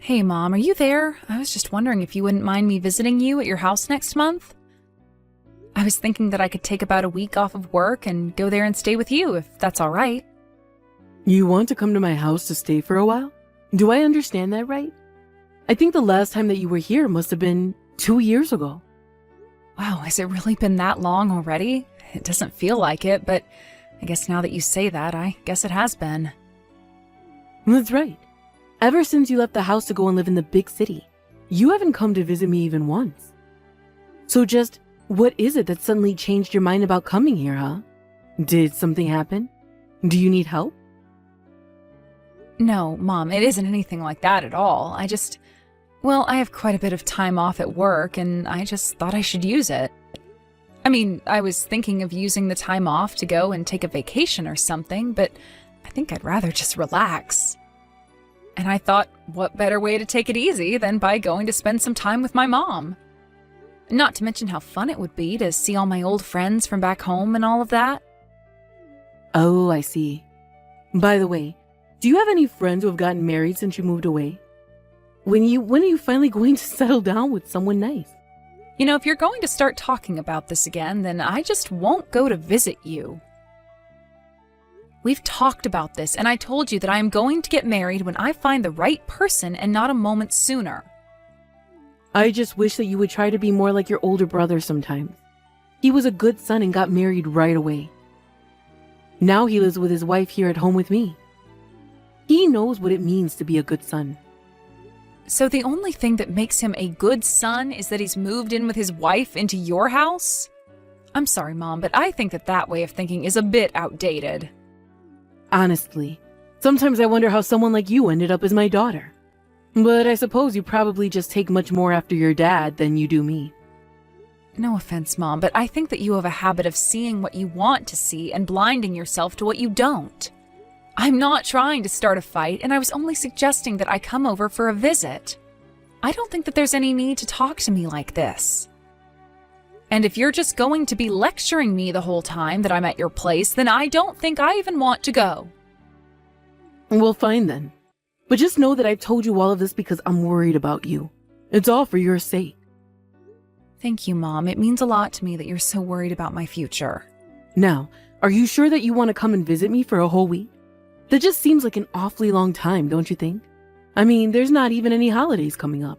Hey, Mom, are you there? I was just wondering if you wouldn't mind me visiting you at your house next month. I was thinking that I could take about a week off of work and go there and stay with you, if that's all right. You want to come to my house to stay for a while? Do I understand that right? I think the last time that you were here must have been 2 years ago. Wow, has it really been that long already? It doesn't feel like it, but I guess now that you say that, I guess it has been. That's right. Ever since you left the house to go and live in the big city, you haven't come to visit me even once. So just, what is it that suddenly changed your mind about coming here, huh? Did something happen? Do you need help? No, Mom, it isn't anything like that at all. I have quite a bit of time off at work, and I just thought I should use it. I mean, I was thinking of using the time off to go and take a vacation or something, but I think I'd rather just relax. And I thought, what better way to take it easy than by going to spend some time with my mom? Not to mention how fun it would be to see all my old friends from back home and all of that. Oh, I see. By the way, do you have any friends who have gotten married since you moved away? When are you finally going to settle down with someone nice? You know, if you're going to start talking about this again, then I just won't go to visit you. We've talked about this, and I told you that I am going to get married when I find the right person and not a moment sooner. I just wish that you would try to be more like your older brother sometimes. He was a good son and got married right away. Now he lives with his wife here at home with me. He knows what it means to be a good son. So the only thing that makes him a good son is that he's moved in with his wife into your house? I'm sorry, Mom, but I think that way of thinking is a bit outdated. Honestly, sometimes I wonder how someone like you ended up as my daughter. But I suppose you probably just take much more after your dad than you do me. No offense, Mom, but I think that you have a habit of seeing what you want to see and blinding yourself to what you don't. I'm not trying to start a fight, and I was only suggesting that I come over for a visit. I don't think that there's any need to talk to me like this. And if you're just going to be lecturing me the whole time that I'm at your place, then I don't think I even want to go. Well, fine then. But just know that I've told you all of this because I'm worried about you. It's all for your sake. Thank you, Mom. It means a lot to me that you're so worried about my future. Now, are you sure that you want to come and visit me for a whole week? That just seems like an awfully long time, don't you think? I mean, there's not even any holidays coming up.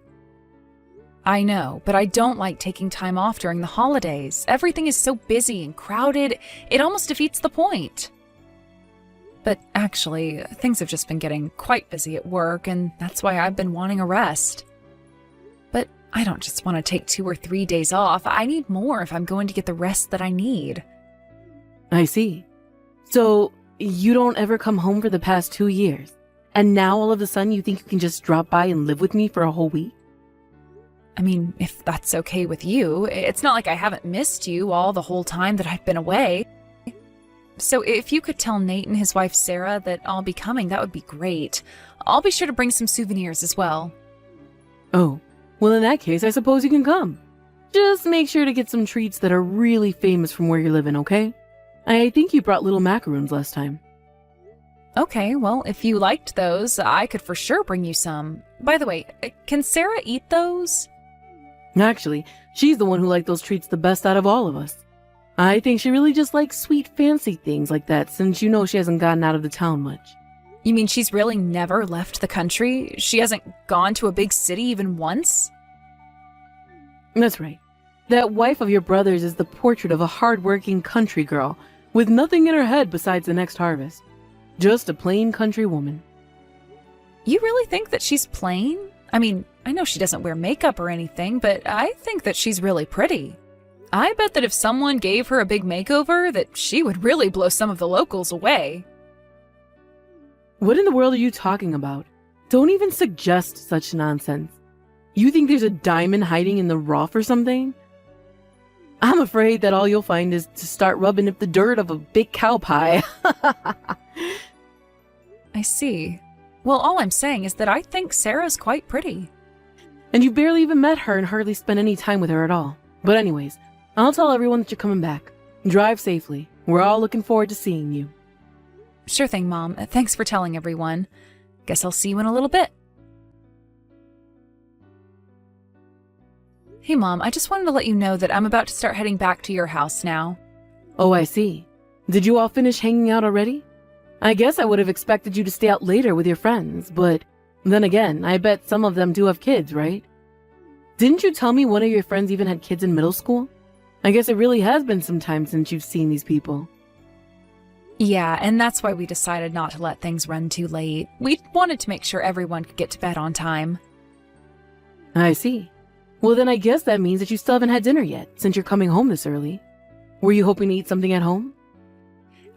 I know, but I don't like taking time off during the holidays. Everything is so busy and crowded, it almost defeats the point. But actually, things have just been getting quite busy at work, and that's why I've been wanting a rest. But I don't just want to take 2 or 3 days off. I need more if I'm going to get the rest that I need. I see. So, you don't ever come home for the past 2 years, and now all of a sudden you think you can just drop by and live with me for a whole week? I mean, if that's okay with you, it's not like I haven't missed you all the whole time that I've been away. So if you could tell Nate and his wife Sarah that I'll be coming, that would be great. I'll be sure to bring some souvenirs as well. Oh, well in that case, I suppose you can come. Just make sure to get some treats that are really famous from where you're living, okay? I think you brought little macaroons last time. Okay, well, if you liked those, I could for sure bring you some. By the way, can Sarah eat those? Actually, she's the one who liked those treats the best out of all of us. I think she really just likes sweet, fancy things like that since you know she hasn't gotten out of the town much. You mean she's really never left the country? She hasn't gone to a big city even once? That's right. That wife of your brother's is the portrait of a hard-working country girl with nothing in her head besides the next harvest. Just a plain country woman. You really think that she's plain? I mean, I know she doesn't wear makeup or anything, but I think that she's really pretty. I bet that if someone gave her a big makeover, that she would really blow some of the locals away. What in the world are you talking about? Don't even suggest such nonsense. You think there's a diamond hiding in the rough or something? I'm afraid that all you'll find is to start rubbing up the dirt of a big cow pie. I see. Well, all I'm saying is that I think Sarah's quite pretty. And you barely even met her and hardly spent any time with her at all. But anyways, I'll tell everyone that you're coming back. Drive safely. We're all looking forward to seeing you. Sure thing, Mom. Thanks for telling everyone. Guess I'll see you in a little bit. Hey, Mom, I just wanted to let you know that I'm about to start heading back to your house now. Oh, I see. Did you all finish hanging out already? I guess I would have expected you to stay out later with your friends, but then again, I bet some of them do have kids, right? Didn't you tell me one of your friends even had kids in middle school? I guess it really has been some time since you've seen these people. Yeah, and that's why we decided not to let things run too late. We wanted to make sure everyone could get to bed on time. I see. Well, then I guess that means that you still haven't had dinner yet, since you're coming home this early. Were you hoping to eat something at home?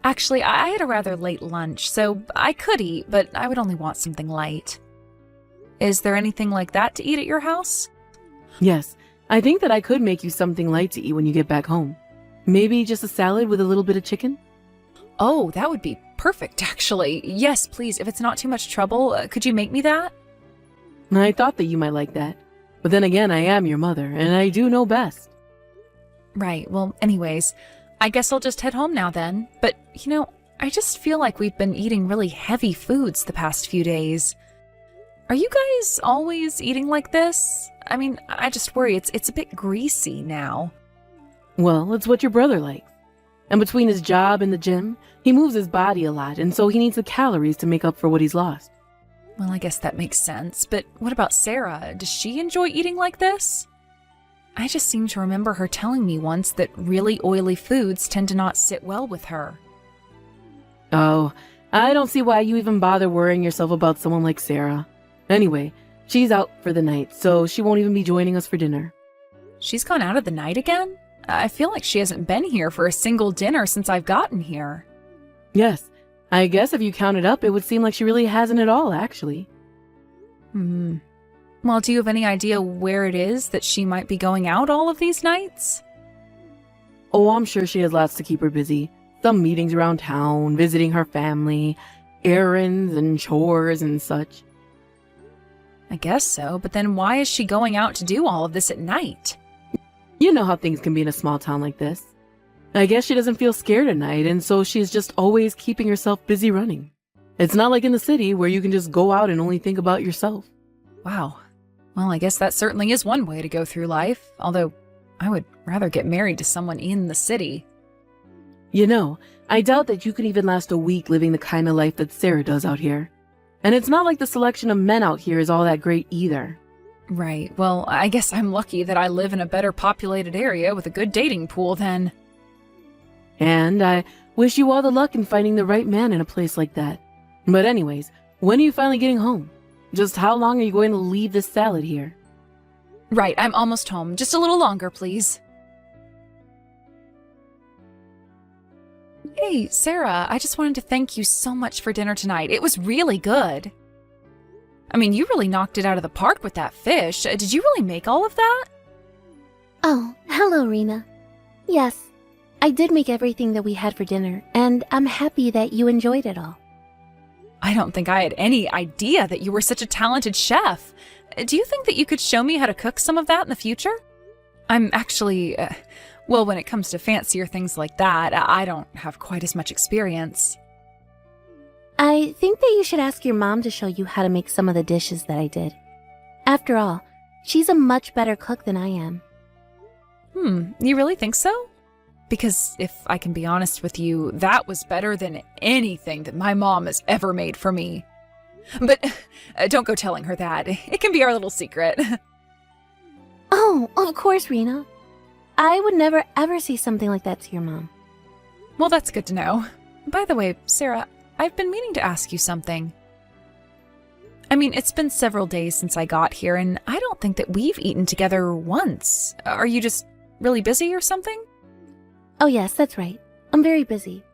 Actually, I had a rather late lunch, so I could eat, but I would only want something light. Is there anything like that to eat at your house? Yes, I think that I could make you something light to eat when you get back home. Maybe just a salad with a little bit of chicken? Oh, that would be perfect, actually. Yes, please, if it's not too much trouble, could you make me that? I thought that you might like that. But then again, I am your mother, and I do know best. Right, well, anyways, I guess I'll just head home now then. But, I just feel like we've been eating really heavy foods the past few days. Are you guys always eating like this? I mean, I just worry it's a bit greasy now. Well, it's what your brother likes. And between his job and the gym, he moves his body a lot, and so he needs the calories to make up for what he's lost. Well, I guess that makes sense. But what about Sarah? Does she enjoy eating like this? I just seem to remember her telling me once that really oily foods tend to not sit well with her. Oh, I don't see why you even bother worrying yourself about someone like Sarah. Anyway, she's out for the night, so she won't even be joining us for dinner. She's gone out of the night again? I feel like she hasn't been here for a single dinner since I've gotten here. Yes, I guess if you count it up, it would seem like she really hasn't at all, actually. Well, do you have any idea where it is that she might be going out all of these nights? Oh, I'm sure she has lots to keep her busy. Some meetings around town, visiting her family, errands and chores and such. I guess so, but then why is she going out to do all of this at night? You know how things can be in a small town like this. I guess she doesn't feel scared at night, and so she's just always keeping herself busy running. It's not like in the city where you can just go out and only think about yourself. Wow. Well, I guess that certainly is one way to go through life, although I would rather get married to someone in the city. You know, I doubt that you could even last a week living the kind of life that Sarah does out here. And it's not like the selection of men out here is all that great either. Right. Well, I guess I'm lucky that I live in a better populated area with a good dating pool then. And I wish you all the luck in finding the right man in a place like that. But anyways, when are you finally getting home? Just how long are you going to leave this salad here? Right, I'm almost home. Just a little longer, please. Hey, Sarah, I just wanted to thank you so much for dinner tonight. It was really good. I mean, you really knocked it out of the park with that fish. Did you really make all of that? Oh, hello, Rena. Yes, I did make everything that we had for dinner, and I'm happy that you enjoyed it all. I don't think I had any idea that you were such a talented chef. Do you think that you could show me how to cook some of that in the future? I'm actually, well, when it comes to fancier things like that, I don't have quite as much experience. I think that you should ask your mom to show you how to make some of the dishes that I did. After all, she's a much better cook than I am. You really think so? Because if I can be honest with you, that was better than anything that my mom has ever made for me. But don't go telling her that. It can be our little secret. Oh, of course, Rena. I would never ever say something like that to your mom. Well, that's good to know. By the way, Sarah, I've been meaning to ask you something. I mean, it's been several days since I got here, and I don't think that we've eaten together once. Are you just really busy or something? Oh yes, that's right. I'm very busy.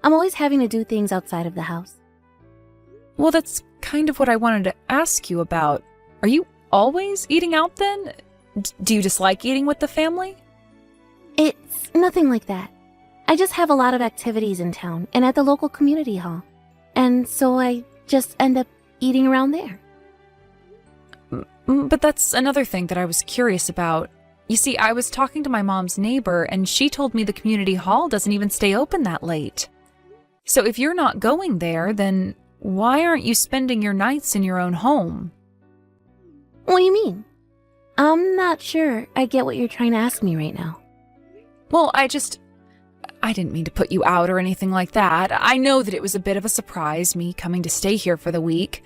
I'm always having to do things outside of the house. Well, that's kind of what I wanted to ask you about. Are you always eating out then? Do you dislike eating with the family? It's nothing like that. I just have a lot of activities in town and at the local community hall. And so I just end up eating around there. But that's another thing that I was curious about. You see, I was talking to my mom's neighbor, and she told me the community hall doesn't even stay open that late. So if you're not going there, then why aren't you spending your nights in your own home? What do you mean? I'm not sure I get what you're trying to ask me right now. Well, I didn't mean to put you out or anything like that. I know that it was a bit of a surprise, me coming to stay here for the week.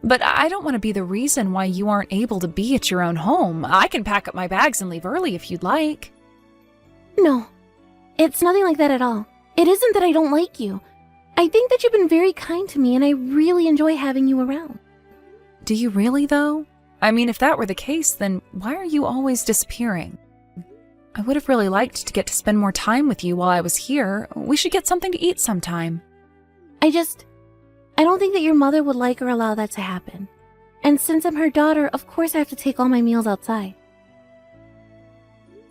But I don't want to be the reason why you aren't able to be at your own home. I can pack up my bags and leave early if you'd like. No, it's nothing like that at all. It isn't that I don't like you. I think that you've been very kind to me and I really enjoy having you around. Do you really, though? I mean, if that were the case, then why are you always disappearing? I would have really liked to get to spend more time with you while I was here. We should get something to eat sometime. I don't think that your mother would like or allow that to happen. And since I'm her daughter, of course I have to take all my meals outside.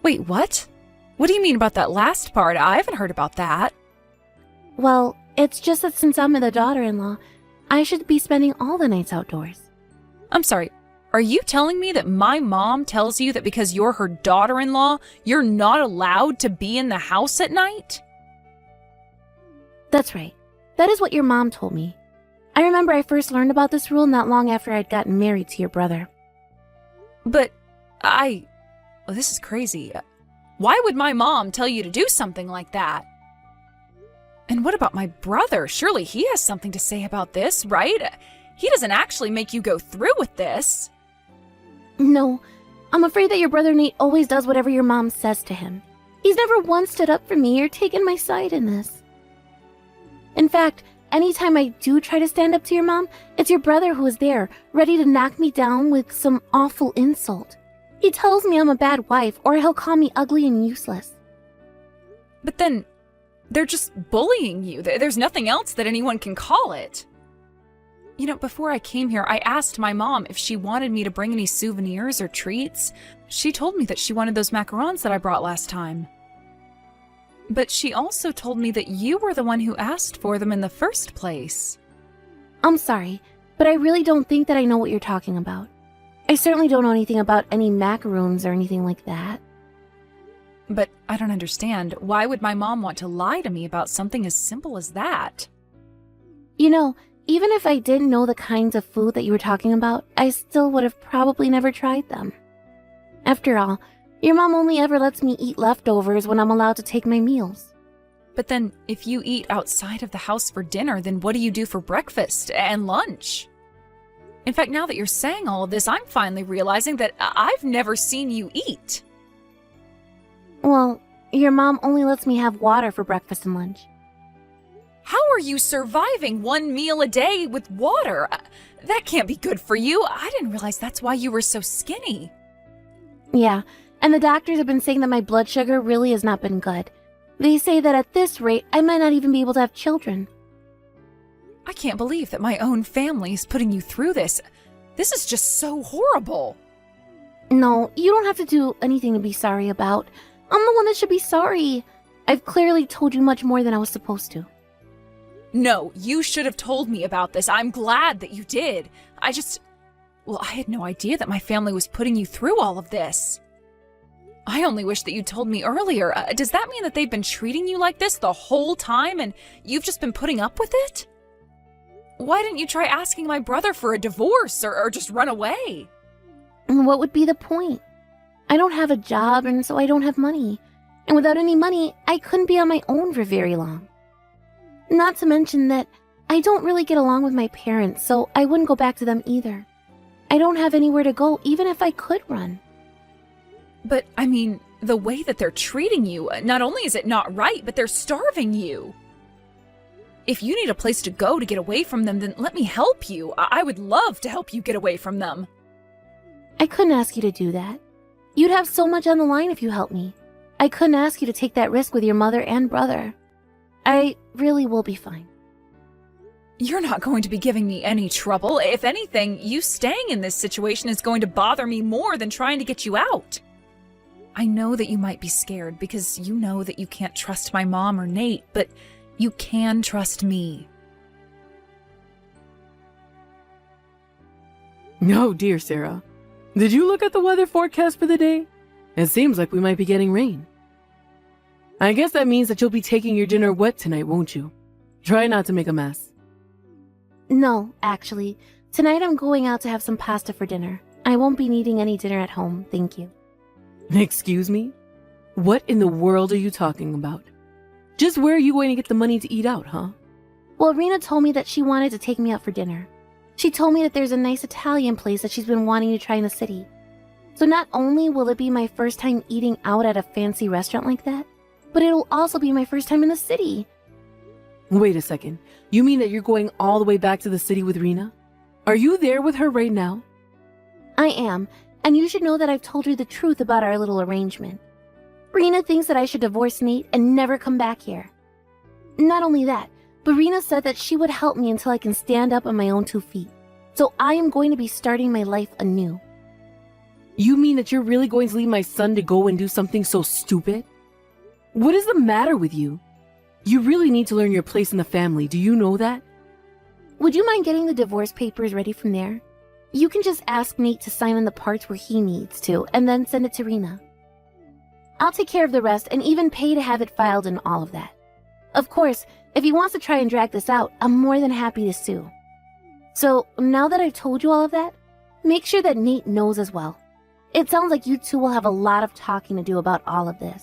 Wait, what? What do you mean about that last part? I haven't heard about that. Well, it's just that since I'm the daughter-in-law, I should be spending all the nights outdoors. I'm sorry, are you telling me that my mom tells you that because you're her daughter-in-law, you're not allowed to be in the house at night? That's right. That is what your mom told me. I remember I first learned about this rule not long after I'd gotten married to your brother. But this is crazy. Why would my mom tell you to do something like that? And what about my brother? Surely he has something to say about this, right? He doesn't actually make you go through with this. No, I'm afraid that your brother Nate always does whatever your mom says to him. He's never once stood up for me or taken my side in this. In fact, anytime I do try to stand up to your mom, it's your brother who is there, ready to knock me down with some awful insult. He tells me I'm a bad wife, or he'll call me ugly and useless. But then, they're just bullying you. There's nothing else that anyone can call it. You know, before I came here, I asked my mom if she wanted me to bring any souvenirs or treats. She told me that she wanted those macarons that I brought last time. But she also told me that you were the one who asked for them in the first place. I'm sorry, but I really don't think that I know what you're talking about. I certainly don't know anything about any macaroons or anything like that. But I don't understand. Why would my mom want to lie to me about something as simple as that? You know, even if I didn't know the kinds of food that you were talking about, I still would have probably never tried them. After all, your mom only ever lets me eat leftovers when I'm allowed to take my meals. But then, if you eat outside of the house for dinner, then what do you do for breakfast and lunch? In fact, now that you're saying all of this, I'm finally realizing that I've never seen you eat. Well, your mom only lets me have water for breakfast and lunch. How are you surviving one meal a day with water? That can't be good for you. I didn't realize that's why you were so skinny. Yeah, and the doctors have been saying that my blood sugar really has not been good. They say that at this rate, I might not even be able to have children. I can't believe that my own family is putting you through this. This is just so horrible. No, you don't have to do anything to be sorry about. I'm the one that should be sorry. I've clearly told you much more than I was supposed to. No, you should have told me about this. I'm glad that you did. I had no idea that my family was putting you through all of this. I only wish that you told me earlier. Does that mean that they've been treating you like this the whole time and you've just been putting up with it? Why didn't you try asking my brother for a divorce or just run away? And what would be the point? I don't have a job and so I don't have money. And without any money, I couldn't be on my own for very long. Not to mention that I don't really get along with my parents, so I wouldn't go back to them either. I don't have anywhere to go even if I could run. But, I mean, the way that they're treating you, not only is it not right, but they're starving you. If you need a place to go to get away from them, then let me help you. I would love to help you get away from them. I couldn't ask you to do that. You'd have so much on the line if you helped me. I couldn't ask you to take that risk with your mother and brother. I really will be fine. You're not going to be giving me any trouble. If anything, you staying in this situation is going to bother me more than trying to get you out. I know that you might be scared because you know that you can't trust my mom or Nate, but you can trust me. Oh dear, Sarah. Did you look at the weather forecast for the day? It seems like we might be getting rain. I guess that means that you'll be taking your dinner wet tonight, won't you? Try not to make a mess. No, actually. Tonight I'm going out to have some pasta for dinner. I won't be needing any dinner at home, thank you. Excuse me? What in the world are you talking about? Just where are you going to get the money to eat out, huh? Well, Rena told me that she wanted to take me out for dinner. She told me that there's a nice Italian place that she's been wanting to try in the city. So not only will it be my first time eating out at a fancy restaurant like that, but it'll also be my first time in the city. Wait a second. You mean that you're going all the way back to the city with Rena? Are you there with her right now? I am, and you should know that I've told her the truth about our little arrangement. Rena thinks that I should divorce Nate and never come back here. Not only that, but Rena said that she would help me until I can stand up on my own 2 feet. So I am going to be starting my life anew. You mean that you're really going to leave my son to go and do something so stupid? What is the matter with you? You really need to learn your place in the family, do you know that? Would you mind getting the divorce papers ready from there? You can just ask Nate to sign on the parts where he needs to, and then send it to Rena. I'll take care of the rest and even pay to have it filed and all of that. Of course, if he wants to try and drag this out, I'm more than happy to sue. So, now that I've told you all of that, make sure that Nate knows as well. It sounds like you two will have a lot of talking to do about all of this.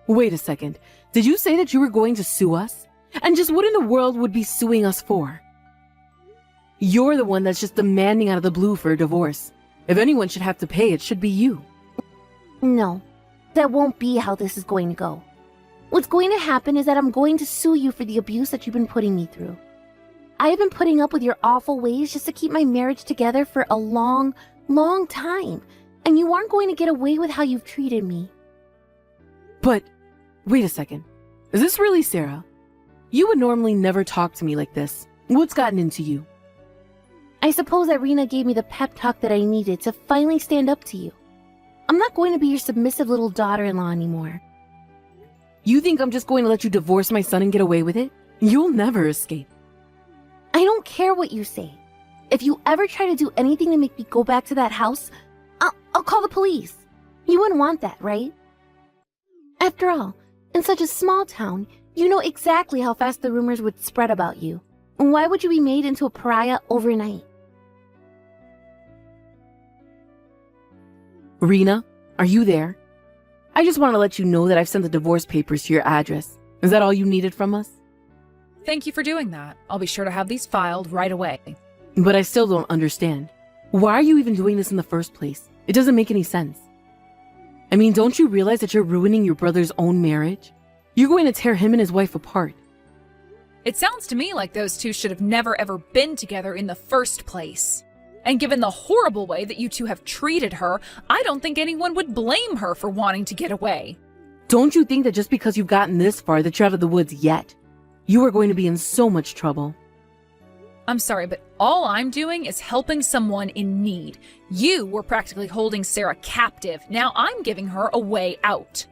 Wait a second. Did you say that you were going to sue us? And just what in the world would be suing us for? You're the one that's just demanding out of the blue for a divorce. If anyone should have to pay, it should be you. No, that won't be how this is going to go. What's going to happen is that I'm going to sue you for the abuse that you've been putting me through. I have been putting up with your awful ways just to keep my marriage together for a long, long time, and you aren't going to get away with how you've treated me. But, wait a second. Is this really Sarah? You would normally never talk to me like this. What's gotten into you? I suppose that Rena gave me the pep talk that I needed to finally stand up to you. I'm not going to be your submissive little daughter-in-law anymore. You think I'm just going to let you divorce my son and get away with it? You'll never escape. I don't care what you say. If you ever try to do anything to make me go back to that house, I'll call the police. You wouldn't want that, right? After all, in such a small town, you know exactly how fast the rumors would spread about you. Why would you be made into a pariah overnight? Rena, are you there? I just want to let you know that I've sent the divorce papers to your address. Is that all you needed from us? Thank you for doing that. I'll be sure to have these filed right away. But I still don't understand. Why are you even doing this in the first place? It doesn't make any sense. I mean, don't you realize that you're ruining your brother's own marriage? You're going to tear him and his wife apart. It sounds to me like those two should have never ever been together in the first place. And given the horrible way that you two have treated her, I don't think anyone would blame her for wanting to get away. Don't you think that just because you've gotten this far that you're out of the woods yet? You are going to be in so much trouble. I'm sorry, but all I'm doing is helping someone in need. You were practically holding Sarah captive. Now I'm giving her a way out.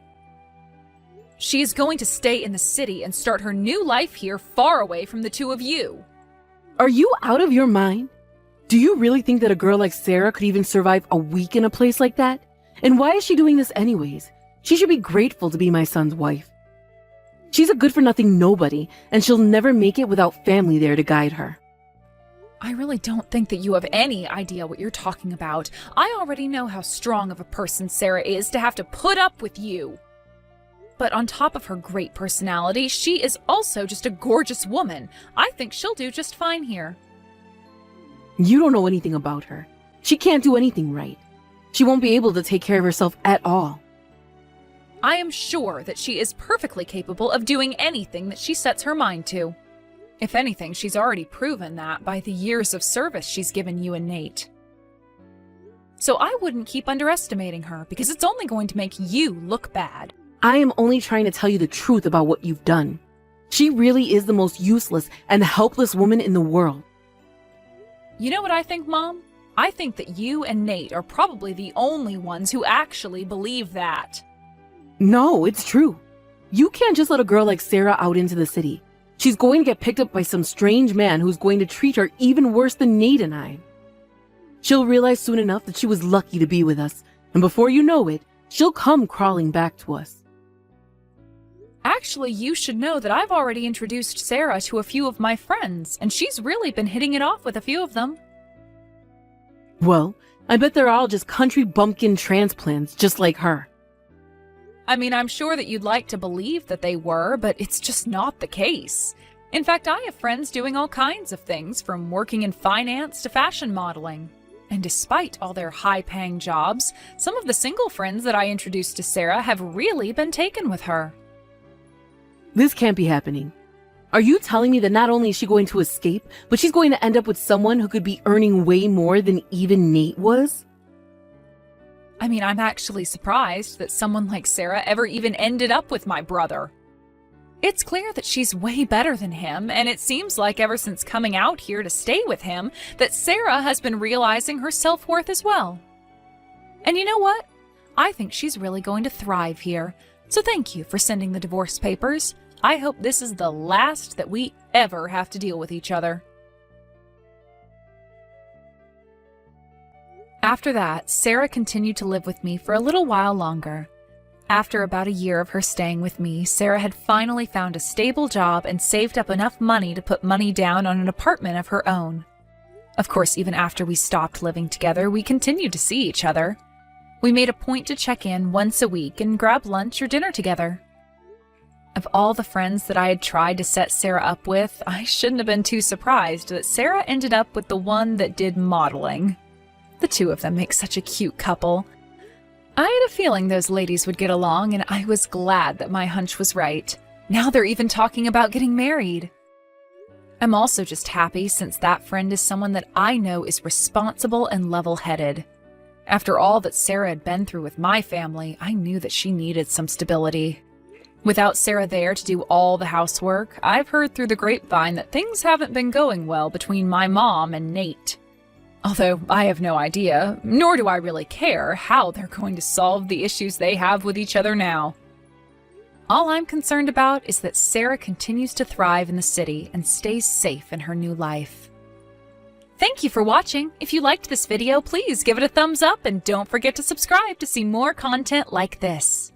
She is going to stay in the city and start her new life here far away from the two of you. Are you out of your mind? Do you really think that a girl like Sarah could even survive a week in a place like that? And why is she doing this anyways? She should be grateful to be my son's wife. She's a good-for-nothing nobody, and she'll never make it without family there to guide her. I really don't think that you have any idea what you're talking about. I already know how strong of a person Sarah is to have to put up with you. But on top of her great personality, she is also just a gorgeous woman. I think she'll do just fine here. You don't know anything about her. She can't do anything right. She won't be able to take care of herself at all. I am sure that she is perfectly capable of doing anything that she sets her mind to. If anything, she's already proven that by the years of service she's given you and Nate. So I wouldn't keep underestimating her, because it's only going to make you look bad. I am only trying to tell you the truth about what you've done. She really is the most useless and helpless woman in the world. You know what I think, Mom? I think that you and Nate are probably the only ones who actually believe that. No, it's true. You can't just let a girl like Sarah out into the city. She's going to get picked up by some strange man who's going to treat her even worse than Nate and I. She'll realize soon enough that she was lucky to be with us, and before you know it, she'll come crawling back to us. Actually, you should know that I've already introduced Sarah to a few of my friends, and she's really been hitting it off with a few of them. Well, I bet they're all just country bumpkin transplants just like her. I mean, I'm sure that you'd like to believe that they were, but it's just not the case. In fact, I have friends doing all kinds of things, from working in finance to fashion modeling. And despite all their high-paying jobs, some of the single friends that I introduced to Sarah have really been taken with her. This can't be happening. Are you telling me that not only is she going to escape, but she's going to end up with someone who could be earning way more than even Nate was? I mean, I'm actually surprised that someone like Sarah ever even ended up with my brother. It's clear that she's way better than him, and it seems like ever since coming out here to stay with him, that Sarah has been realizing her self-worth as well. And you know what? I think she's really going to thrive here. So thank you for sending the divorce papers. I hope this is the last that we ever have to deal with each other. After that, Sarah continued to live with me for a little while longer. After about a year of her staying with me, Sarah had finally found a stable job and saved up enough money to put money down on an apartment of her own. Of course, even after we stopped living together, we continued to see each other. We made a point to check in once a week and grab lunch or dinner together. Of all the friends that I had tried to set Sarah up with, I shouldn't have been too surprised that Sarah ended up with the one that did modeling. The two of them make such a cute couple. I had a feeling those ladies would get along, and I was glad that my hunch was right. Now they're even talking about getting married. I'm also just happy since that friend is someone that I know is responsible and level-headed. After all that Sarah had been through with my family, I knew that she needed some stability. Without Sarah there to do all the housework, I've heard through the grapevine that things haven't been going well between my mom and Nate. Although I have no idea, nor do I really care, how they're going to solve the issues they have with each other now. All I'm concerned about is that Sarah continues to thrive in the city and stays safe in her new life. Thank you for watching. If you liked this video, please give it a thumbs up and don't forget to subscribe to see more content like this.